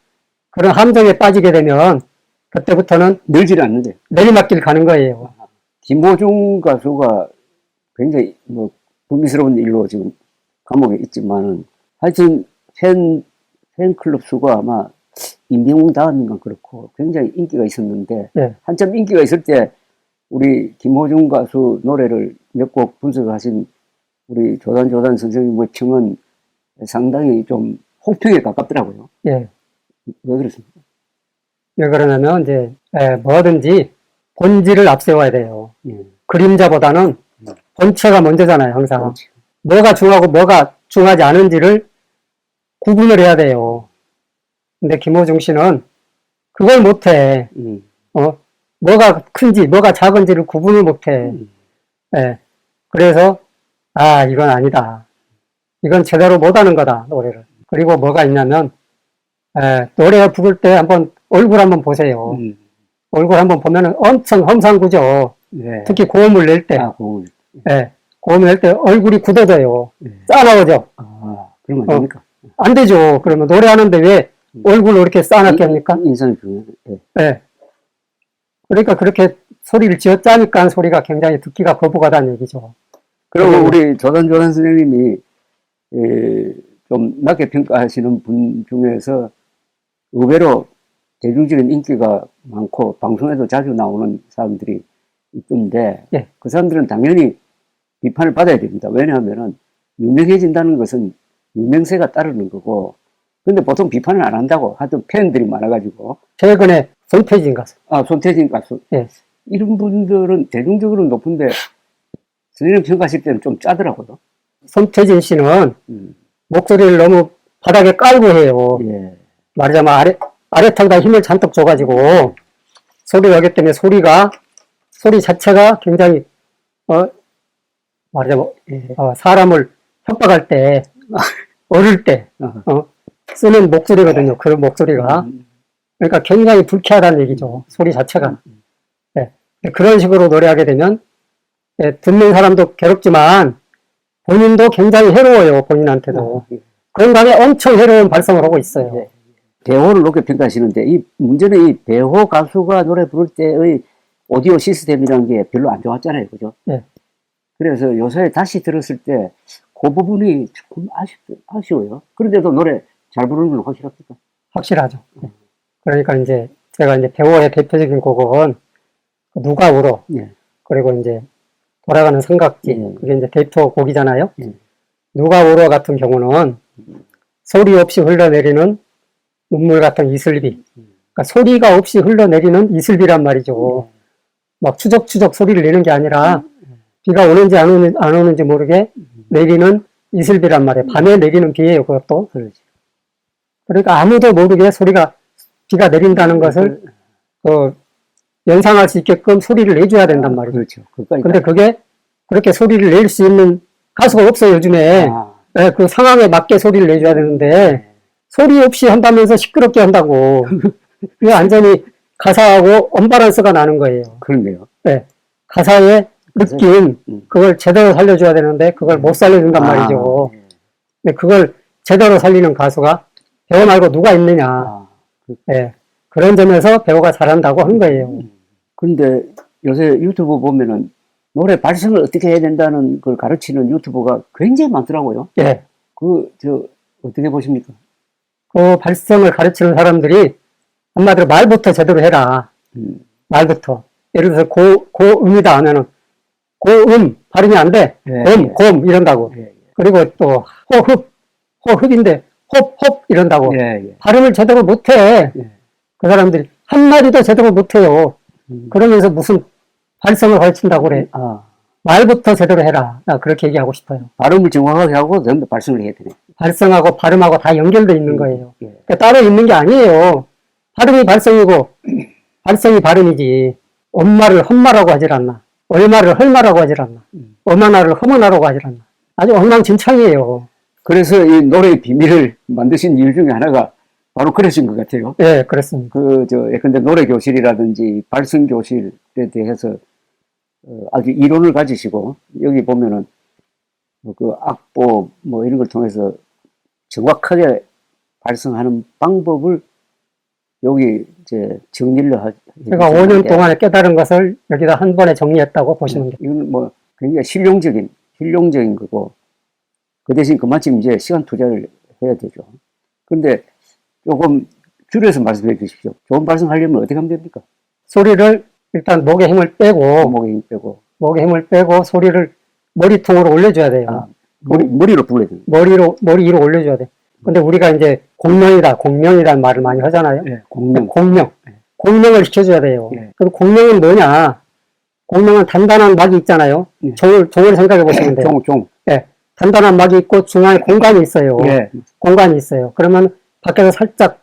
그런 함정에 빠지게 되면 그때부터는 늘지는 않는데. 내리막길 가는 거예요. 김호중 가수가 굉장히 뭐 불미스러운 일로 지금 감옥에 있지만은 하여튼 팬클럽 수가 아마 임병웅 다음인가 그렇고 굉장히 인기가 있었는데 네. 한참 인기가 있을 때 우리 김호중 가수 노래를 몇 곡 분석하신 우리 조단 선생님의 평은 상당히 좀 혹평에 가깝더라고요. 예. 왜 그렇습니까? 왜 그러냐면 이제 뭐든지 본질을 앞세워야 돼요. 예. 그림자보다는 본체가 먼저잖아요. 항상. 그렇지. 뭐가 중하고 뭐가 중하지 않은지를 구분을 해야 돼요. 근데 김호중 씨는 그걸 못해. 뭐가 큰지 뭐가 작은지를 구분을 못해. 예. 그래서 이건 아니다. 이건 제대로 못하는 거다. 노래를. 그리고 뭐가 있냐면 노래 부를 때 한번 얼굴 한번 보세요. 얼굴 한번 보면은 엄청 험상궂죠. 네. 특히 고음을 낼 때. 고음. 예. 고음을 낼 때 얼굴이 굳어져요. 싸나워져. 그런 거 아닙니까? 안 되죠. 그러면 노래하는데 왜 얼굴을 이렇게 싸납게 합니까? 인상이 중요해요. 예. 네. 그러니까 그렇게 소리를 지어 짜니까 소리가 굉장히 듣기가 거부가다는 얘기죠. 그리고 우리 조단 선생님이 좀 낮게 평가하시는 분 중에서 의외로 대중적인 인기가 많고 방송에도 자주 나오는 사람들이 있던데 예. 그 사람들은 당연히 비판을 받아야 됩니다. 왜냐하면은 유명해진다는 것은 유명세가 따르는 거고 근데 보통 비판을 안 한다고 하던 팬들이 많아가지고 최근에 손태진 가수. 손태진 가수 예. 이런 분들은 대중적으로 높은데 선생님 평가하실 때는 좀 짜더라고요. 손태진 씨는 목소리를 너무 바닥에 깔고 해요. 예. 말하자면 아래턱에다 힘을 잔뜩 줘가지고 소리를 하기 때문에 소리 자체가 굉장히 말하자면 사람을 협박할 때 어릴 때 쓰는 목소리거든요. 그런 목소리가. 그러니까 굉장히 불쾌하다는 얘기죠. 소리 자체가. 네. 그런 식으로 노래하게 되면 듣는 사람도 괴롭지만 본인도 굉장히 해로워요. 본인한테도. 그런 다음에 엄청 해로운 발성을 하고 있어요. 네. 배호를 높게 평가하시는데 이 문제는 이 배호 가수가 노래 부를 때의 오디오 시스템이라는 게 별로 안 좋았잖아요. 그죠? 네. 그래서 요새 다시 들었을 때 그 부분이 조금 아쉬워요. 그런데도 노래 잘 부르는 건 확실합니까? 확실하죠. 네. 그러니까 이제 제가 이제 배호의 대표적인 곡은 누가 울어. 예. 그리고 이제 돌아가는 삼각지. 그게 이제 대표 곡이잖아요. 누가 울어 같은 경우는 소리 없이 흘러내리는 눈물 같은 이슬비. 그러니까 소리가 없이 흘러내리는 이슬비란 말이죠. 막 추적추적 소리를 내는 게 아니라 비가 오는지 안 오는지 모르게 내리는 이슬비란 말이에요. 밤에 내리는 비예요. 그것도. 그러니까 아무도 모르게 비가 내린다는 것을 연상할 수 있게끔 소리를 내줘야 된단 말이죠. 그렇죠. 근데 그게 그렇게 소리를 낼 수 있는 가수가 없어요. 요즘에. 네, 그 상황에 맞게 소리를 내줘야 되는데 소리 없이 한다면서 시끄럽게 한다고. 그게 완전히 가사하고 언밸런스가 나는 거예요. 그런데요. 네. 가사의 느낌, 그걸 제대로 살려줘야 되는데, 그걸 못 살려준단 말이죠. 근데 그걸 제대로 살리는 가수가 배우 말고 누가 있느냐. 네. 그런 점에서 배우가 잘한다고 한 거예요. 근데 요새 유튜브 보면은 노래 발성을 어떻게 해야 된다는 걸 가르치는 유튜버가 굉장히 많더라고요. 예. 어떻게 보십니까? 그 발성을 가르치는 사람들이 한마디로 말부터 제대로 해라. 말부터. 예를 들어서 고음이다 하면은 고음 발음이 안 돼. 곰 이런다고. 그리고 또 호흡인데 홉 이런다고. 발음을 제대로 못해. 그 사람들이 한마디도 제대로 못해요. 그러면서 무슨 발성을 가르친다고 그래. 아, 말부터 제대로 해라. 나 그렇게 얘기하고 싶어요. 발음을 정확하게 하고 전부 발성을 해야 되네. 발성하고 발음하고 다 연결되어 있는 거예요. 예. 그러니까 따로 있는 게 아니에요. 발음이 발성이고 발성이 발음이지. 엄마를 험마라고 하질 않나. 얼마를 헐마라고 하질 않나. 어머나를 허머나라고 하질 않나. 아주 엉망진창이에요. 그래서 이 노래의 비밀을 만드신 이유 중에 하나가 바로 그러신 것 같아요. 예, 그렇습니다. 예컨대 노래 교실이라든지 발성 교실에 대해서 아주 이론을 가지시고, 여기 보면은 그 악보 뭐 이런 걸 통해서 정확하게 발성하는 방법을 여기 이제 정리를 제가 5년 동안에 깨달은 것을 여기다 한 번에 정리했다고 보시면 돼요. 이건 뭐 굉장히 실용적인 거고, 그 대신 그만큼 이제 시간 투자를 해야 되죠. 근데 조금 줄여서 말씀해 주십시오. 좋은 발성하려면 어떻게 하면 됩니까? 소리를 일단 목에 힘을 빼고, 목에 힘 빼고, 소리를 머리통으로 올려줘야 돼요. 아, 머리로 불러야 됩니다. 머리 위로 올려줘야 돼. 근데 우리가 이제 공명이라는 말을 많이 하잖아요. 예, 공명. 공명을 시켜줘야 돼요. 예. 그럼 공명은 뭐냐? 공명은 단단한 막이 있잖아요. 예. 종을 생각해 보시면 돼요. 종. 예. 단단한 막이 있고 중앙에 공간이 있어요. 예. 공간이 있어요. 그러면 밖에서 살짝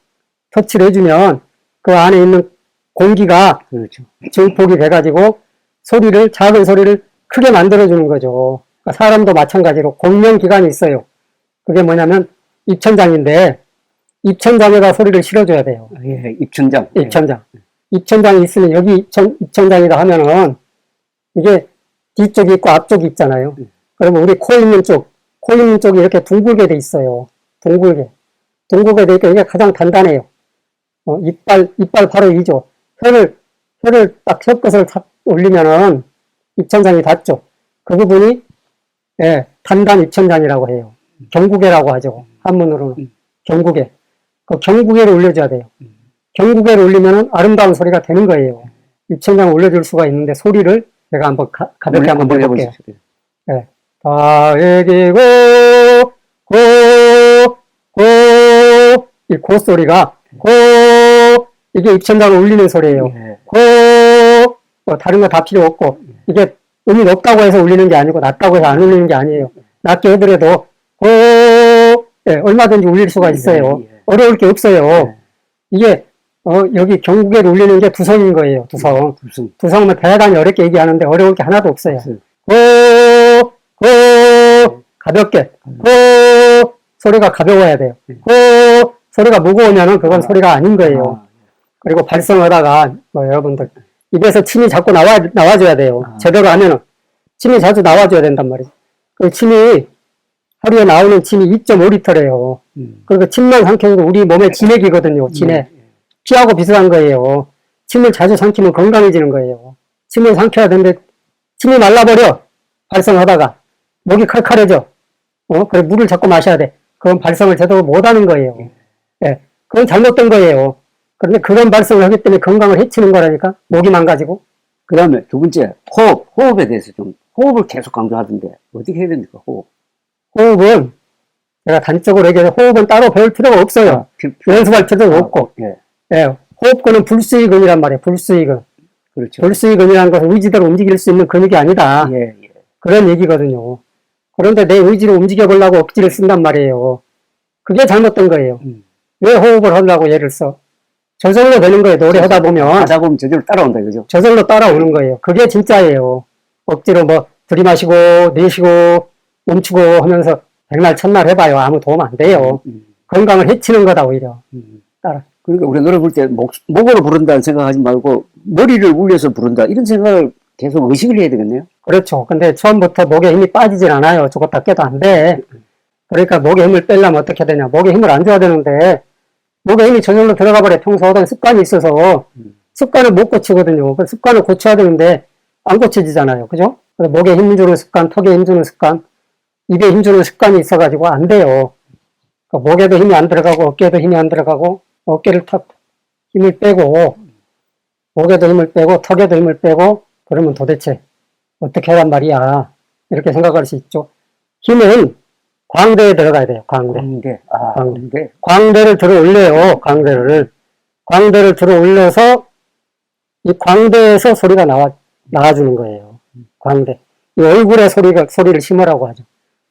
터치를 해주면 그 안에 있는 공기가 그렇죠. 증폭이 돼가지고 작은 소리를 크게 만들어주는 거죠. 그러니까 사람도 마찬가지로 공명기관이 있어요. 그게 뭐냐면 입천장인데 입천장에다 소리를 실어줘야 돼요. 예, 입천장. 입천장이 있으면 여기 입천장이다 하면은 이게 뒤쪽이 있고 앞쪽이 있잖아요. 그러면 우리 코 있는 쪽이 이렇게 둥글게 돼 있어요. 둥글게 되니까 이게 가장 단단해요. 이빨 바로 이죠. 혀를 딱 혀끝을 탁 올리면은 입천장이 닿죠. 그 부분이 단단 입천장이라고 해요. 경구개라고 하죠. 한문으로는 경구개. 그 경구개를 올려줘야 돼요. 경구개를 올리면은 아름다운 소리가 되는 거예요. 입천장을 올려줄 수가 있는데 소리를 제가 한번 가볍게 한번 해볼게요. 네. 다에게고 이 고 소리가 이게 입천장을 울리는 소리예요. 다른 거 다 필요 없고 이게 음이 높다고 해서 울리는 게 아니고 낮다고 해서 안 울리는 게 아니에요. 낮게 해더라도 얼마든지 울릴 수가 있어요. 어려울 게 없어요. 이게 여기 경국에 울리는 게 두성인 거예요. 두성은 대단히 어렵게 얘기하는데 어려울 게 하나도 없어요. 가볍게 소리가 가벼워야 돼요. 소리가 무거우면은 그건 소리가 아닌 거예요. 그리고 발성하다가 여러분들 입에서 침이 자꾸 나와줘야 돼요. 제대로 하면은 침이 자주 나와줘야 된단 말이죠. 그 침이 하루에 나오는 침이 2.5리터래요. 그리고 침만 삼켜도 우리 몸의 진액이거든요. 진액. 피하고 비슷한 거예요. 침을 자주 삼키면 건강해지는 거예요. 침을 삼켜야 되는데 침이 말라버려. 발성하다가 목이 칼칼해져. 그래 물을 자꾸 마셔야 돼. 그건 발성을 제대로 못하는 거예요. 그건 잘못된 거예요. 그런데 그런 발성을 하기 때문에 건강을 해치는 거라니까. 목이 망가지고. 그 다음에 두 번째 호흡에 대해서 호흡을 계속 강조하던데 어떻게 해야 됩니까? 호흡은 제가 단적으로 얘기해서 호흡은 따로 배울 필요가 없어요. 연습할 필요도 없고. 호흡근은 불수의근이란 말이에요. 불수의근. 그렇죠. 불수의근이라는 것은 의지대로 움직일 수 있는 근육이 아니다. 그런 얘기거든요. 그런데 내 의지로 움직여보려고 억지를 쓴단 말이에요. 그게 잘못된 거예요. 왜 호흡을 하려고 예를 써? 저절로 되는 거예요. 노래 하다 보면 저절로 따라온다, 그죠? 저절로 따라오는 거예요. 그게 진짜예요. 억지로 들이마시고, 내쉬고, 멈추고 하면서 백날 첫날 해봐요. 아무 도움 안 돼요. 건강을 해치는 거다, 오히려. 그러니까 우리 노래 부를 때 목으로 부른다는 생각하지 말고 머리를 울려서 부른다. 이런 생각을 계속 의식을 해야 되겠네요. 그렇죠. 근데 처음부터 목에 힘이 빠지질 않아요. 죽었다 깨도 안 돼. 그러니까 목에 힘을 빼려면 어떻게 되냐. 목에 힘을 안 줘야 되는데 목에 힘이 저절로 들어가 버려. 평소 하던 습관이 있어서 습관을 못 고치거든요. 그 습관을 고쳐야 되는데 안 고쳐지잖아요. 그죠? 목에 힘 주는 습관, 턱에 힘 주는 습관, 입에 힘 주는 습관이 있어가지고 안 돼요. 그러니까 목에도 힘이 안 들어가고 어깨에도 힘이 안 들어가고 어깨를 탁 힘을 빼고 목에도 힘을 빼고 턱에도 힘을 빼고 그러면 도대체 어떻게 하란 말이야. 이렇게 생각할 수 있죠. 힘은 광대에 들어가야 돼요. 광대. 광대를 들어 올려요. 광대를 들어 올려서 이 광대에서 소리가 나와주는 거예요. 광대. 이 얼굴에 소리를 심으라고 하죠.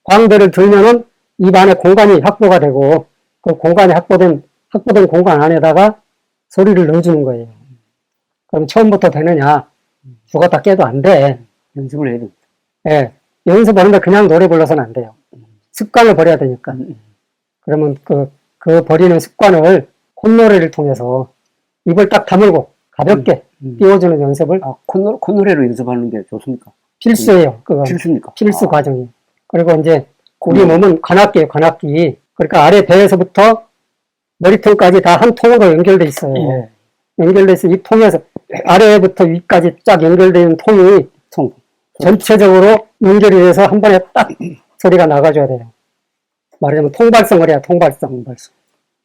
광대를 들면은 입 안에 공간이 확보가 되고, 그 공간이 확보된 공간 안에다가 소리를 넣어주는 거예요. 그럼 처음부터 되느냐? 죽었다 깨도 안 돼. 연습을 해야 됩니다. 예. 연습하는데 그냥 노래 불러서는 안 돼요. 습관을 버려야 되니까. 그러면 그 버리는 습관을 콧노래를 통해서 입을 딱 다물고 가볍게 띄워주는 연습을 아, 콧노래로 연습하는 게 좋습니까? 필수예요. 그건 필수입니까? 필수 아. 과정이에요. 그리고 이제 우리 몸은 관악기예요, 관악기. 그러니까 아래 배에서부터 머리통까지 다 한 통으로 연결돼 있어요. 예. 연결돼 있어 이 통에서 아래부터 위까지 쫙 연결되어 있는 통이 전체적으로 연결이 돼서 한 번에 딱 소리가 나가줘야 돼요. 말하자면 통발성을 해야 통발성.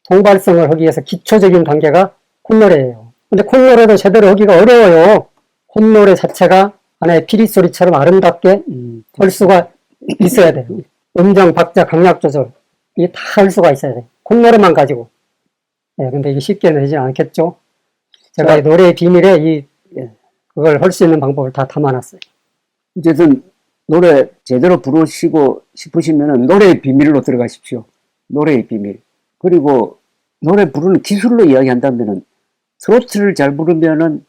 통발성을 하기 위해서 기초적인 단계가 콧노래예요. 근데 콧노래도 제대로 하기가 어려워요. 콧노래 자체가 하나의 피리소리처럼 아름답게 할 수가 있어야 돼요. 음정, 박자, 강약 조절 이게 다 할 수가 있어야 돼요. 콧노래만 가지고. 예, 근데 이게 쉽게는 되지 않겠죠. 제가 이 노래의 비밀에 그걸 할 수 있는 방법을 다 담아놨어요. 어쨌든 노래 제대로 부르시고 싶으시면은 노래의 비밀로 들어가십시오. 노래의 비밀. 그리고 노래 부르는 기술로 이야기한다면은 트로트를 잘 부르면은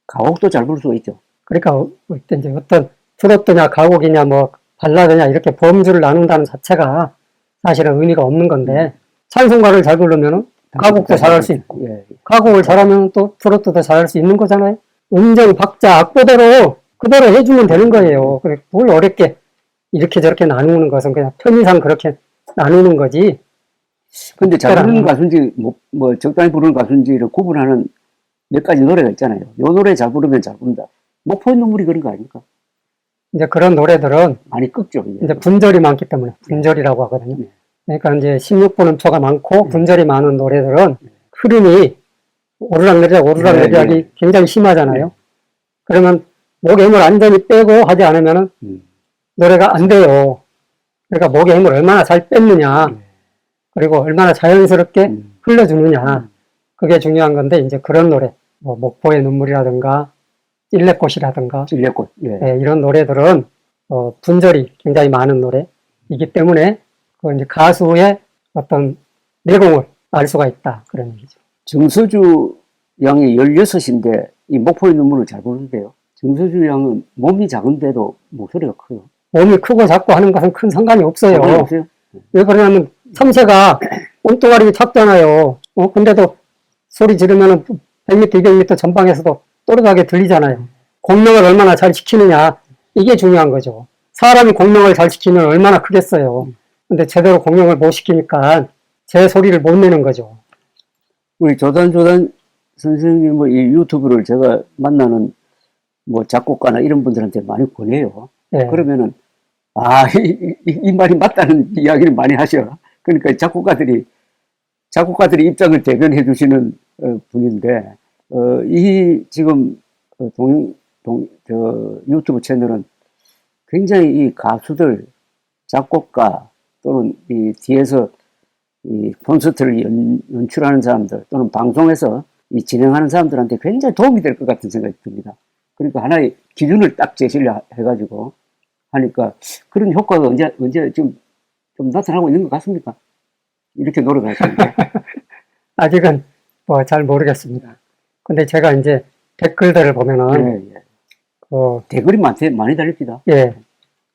가곡도 잘 부를 수가 있죠. 그러니까 이제 어떤 트로트냐 가곡이냐 뭐 발라드냐 이렇게 범주를 나눈다는 자체가 사실은 의미가 없는 건데 찬송가를 잘 부르면은 가곡도 잘할 수 있고 가곡을 잘하면 또 트로트도 잘할 수 있는 거잖아요. 음정, 박자, 악보대로 그대로 해주면 되는 거예요. 뭘 어렵게 이렇게 저렇게 나누는 것은 그냥 편의상 그렇게 나누는 거지. 근데 잘 부르는 가수인지 뭐 적당히 부르는 가수인지를 구분하는 몇 가지 노래가 있잖아요. 요 노래 잘 부르면 잘 부른다. 목포의 눈물이 그런 거 아닙니까? 이제 그런 노래들은 많이 끄죠. 이제 분절이 많기 때문에 분절이라고 하거든요. 네. 그러니까 이제 16분음표가 많고 분절이 많은 노래들은 흐름이 오르락내리락이 굉장히 심하잖아요. 그러면 목에 힘을 완전히 빼고 하지 않으면 노래가 안 돼요. 그러니까 목에 힘을 얼마나 잘 뺐느냐, 그리고 얼마나 자연스럽게 흘려주느냐, 그게 중요한 건데, 이제 그런 노래, 뭐 목포의 눈물이라든가, 찔레꽃이라든가, 찔레꽃, 이런 노래들은, 분절이 굉장히 많은 노래이기 때문에, 그 이제 가수의 어떤 내공을 알 수가 있다. 그런 얘기죠. 정서주 양이 16인데, 이 목포의 눈물을 잘 부르는데요. 정서주 양은 몸이 작은데도 목소리가 커요. 몸이 크고 작고 하는 것은 큰 상관이 없어요. 없어요? 왜 그러냐면 참새가 엉뚱하게 작잖아요. 근데도 소리 지르면 100m, 200m 전방에서도 또렷하게 들리잖아요. 공명을 얼마나 잘 지키느냐, 이게 중요한 거죠. 사람이 공명을 잘 지키면 얼마나 크겠어요. 근데 제대로 공명을 못 시키니까 제 소리를 못 내는 거죠. 우리 조단 선생님 뭐 이 유튜브를 제가 만나는 뭐 작곡가나 이런 분들한테 많이 권해요. 그러면은 이 말이 맞다는 이야기를 많이 하셔. 그러니까 작곡가들이 입장을 대변해 주시는 분인데 이 지금 유튜브 채널은 굉장히 이 가수들, 작곡가 또는 이 뒤에서 이 콘서트를 연출하는 사람들 또는 방송에서 이 진행하는 사람들한테 굉장히 도움이 될 것 같은 생각이 듭니다. 그러니까 하나의 기준을 딱 제시를 해가지고 하니까 그런 효과가 언제 좀 나타나고 있는 것 같습니까? 이렇게 노력하시는데. 아직은 뭐 잘 모르겠습니다. 근데 제가 이제 댓글들을 보면은 댓글이 많이 달립니다.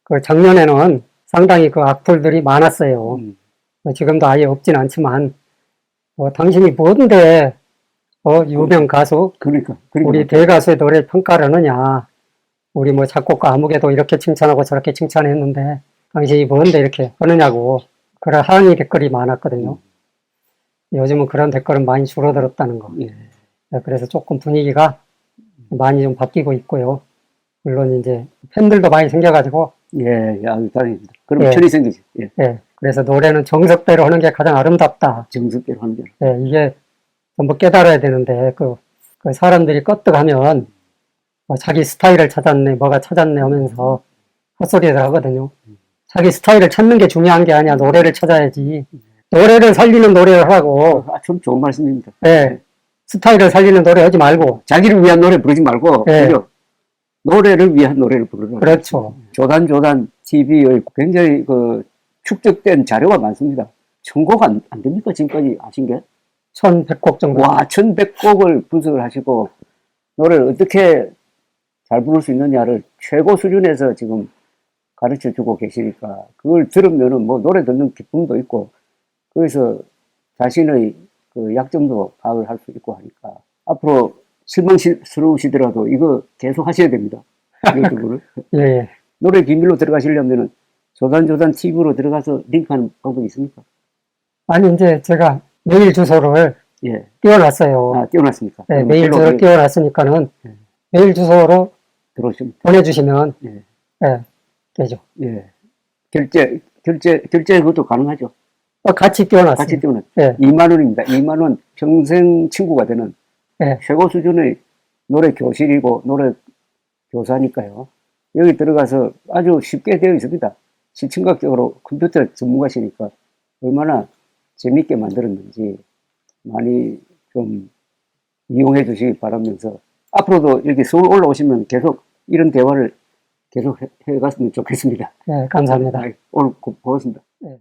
그 작년에는 상당히 그 악플들이 많았어요. 지금도 아예 없진 않지만 당신이 뭔데 유명 가수, 그러니까 우리 대가수의 노래를 평가를 하느냐, 우리 뭐 작곡가 아무개도 이렇게 칭찬하고 저렇게 칭찬했는데 당신이 뭔데 이렇게 하느냐고 그런 항의 댓글이 많았거든요. 요즘은 그런 댓글은 많이 줄어들었다는 거. 그래서 조금 분위기가 많이 좀 바뀌고 있고요. 물론 이제 팬들도 많이 생겨가지고 아주 다행입니다. 그럼 편이 생기죠. 그래서 노래는 정석대로 하는 게 가장 아름답다. 정석대로 하는 게. 이게 전부 깨달아야 되는데 그 사람들이 껐떡하면 자기 스타일을 찾았네, 뭐가 찾았네 하면서 헛소리를 하거든요. 자기 스타일을 찾는 게 중요한 게 아니야. 노래를 찾아야지. 노래를 살리는 노래를 하라고. 참 좋은 말씀입니다. 스타일을 살리는 노래 하지 말고. 자기를 위한 노래 부르지 말고, 예. 그죠? 노래를 위한 노래를 부르는. 그렇죠. 조단조단 TV의 굉장히 그 축적된 자료가 많습니다. 천곡 안 됩니까? 지금까지 하신 게? 1100곡 정도. 와, 1100곡을 분석을 하시고, 노래를 어떻게 잘 부를 수 있느냐를 최고 수준에서 지금 가르쳐 주고 계시니까, 그걸 들으면은 뭐 노래 듣는 기쁨도 있고, 거기서 자신의 그 약점도 파악을 할 수 있고 하니까, 앞으로 실망스러우시더라도 이거 계속 하셔야 됩니다. 유튜브를. 예, 예. 노래 비밀로 들어가시려면은 조단조단 TV로 들어가서 링크하는 방법이 있습니까? 아니, 이제 제가 메일 주소를 예. 띄워놨어요. 아, 띄워놨습니까? 네, 그럼 메일 글로 주소를 띄워놨으니까는 예. 메일 주소로 들어오시면. 보내주시면, 예. 예, 되죠. 예. 결제 그것도 가능하죠. 같이 같이 띄워놨어요. 띄우는. 예, 2만 원입니다. 2만 원 평생 친구가 되는 예. 최고 수준의 노래 교실이고 노래 교사니까요. 여기 들어가서 아주 쉽게 되어 있습니다. 시청각적으로 컴퓨터 전문가시니까 얼마나 재밌게 만들었는지 많이 좀 이용해 주시기 바라면서 앞으로도 여기 서울 올라오시면 계속 이런 대화를 계속 해갔으면 좋겠습니다. 예, 감사합니다. 오늘 고맙습니다. 예.